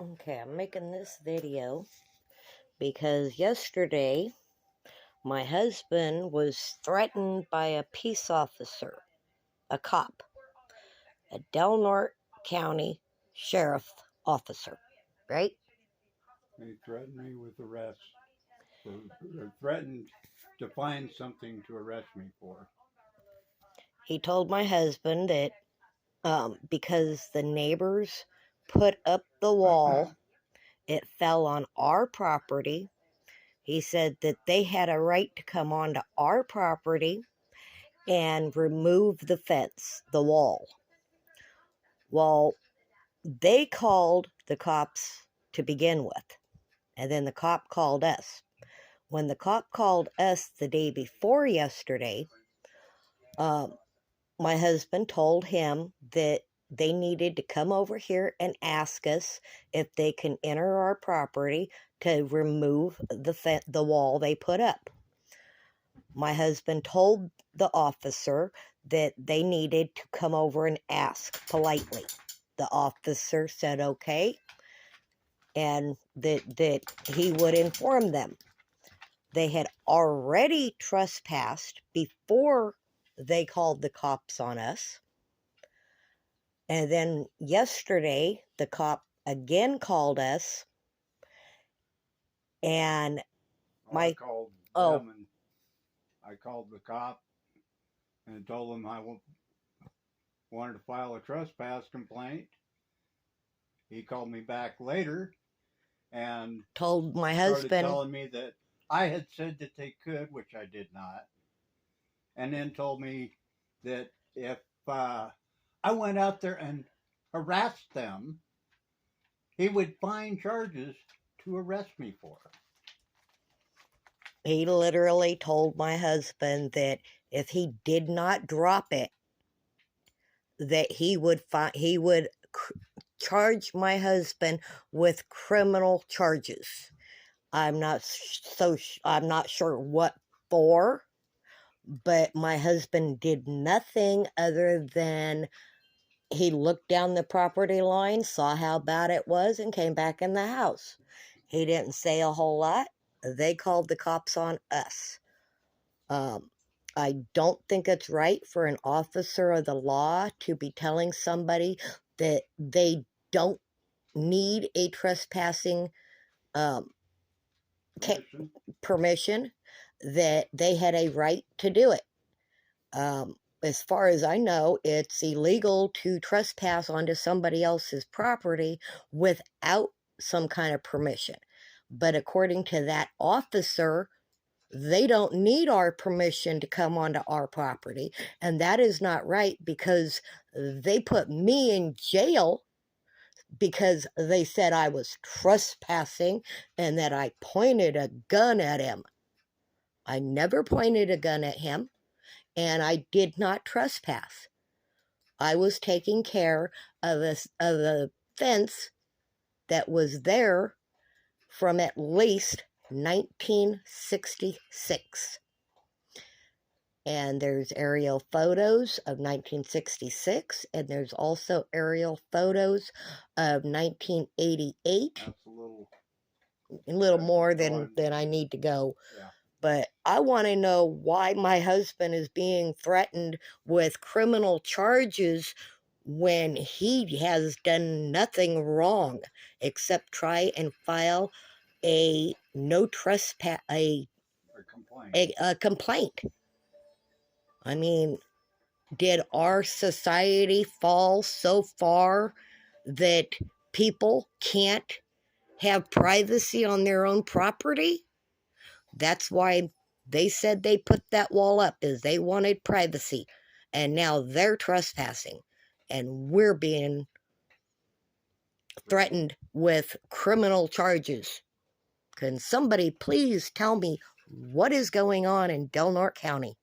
Okay, I'm making this video because yesterday my husband was threatened by a peace officer, a cop, a Del Norte County sheriff officer, right? They threatened me with arrest or threatened to find something to arrest me for. He told my husband that because the neighbors put up the wall, it fell on our property. He said that they had a right to come onto our property and remove the fence, the wall. Well, they called the cops to begin with, and then the cop called us. When the cop called us the day before yesterday, my husband told him that they needed to come over here and ask us if they can enter our property to remove the wall they put up. My husband told the officer that they needed to come over and ask politely. The officer said okay, and that he would inform them. They had already trespassed before they called the cops on us. And then yesterday, the cop again called us, and I called oh, them and I called the cop and told him I wanted to file a trespass complaint. He called me back later and told my started husband, telling me that I had said that they could, which I did not, and then told me that if I went out there and harassed them, he would find charges to arrest me for. he literally told my husband that if he did not drop it, that he would charge my husband with criminal charges. I'm not sure what for, but my husband did nothing other than he looked down the property line, saw how bad it was, and came back in the house. He didn't say a whole lot. They called the cops on us. I don't think it's right for an officer of the law to be telling somebody that they don't need a trespassing permission, that they had a right to do it. As far as I know, it's illegal to trespass onto somebody else's property without some kind of permission. But according to that officer, they don't need our permission to come onto our property. And that is not right, because they put me in jail because they said I was trespassing and that I pointed a gun at him. I never pointed a gun at him, and I did not trespass. I was taking care of a fence that was there from at least 1966. And there's aerial photos of 1966, and there's also aerial photos of 1988. That's a little more than I need to go. Yeah. But I want to know why my husband is being threatened with criminal charges when he has done nothing wrong except try and file a no trespass, a complaint. I mean, did our society fall so far that people can't have privacy on their own property? That's why they said they put that wall up, is they wanted privacy. And now they're trespassing, and we're being threatened with criminal charges. Can somebody please tell me what is going on in Del Norte County?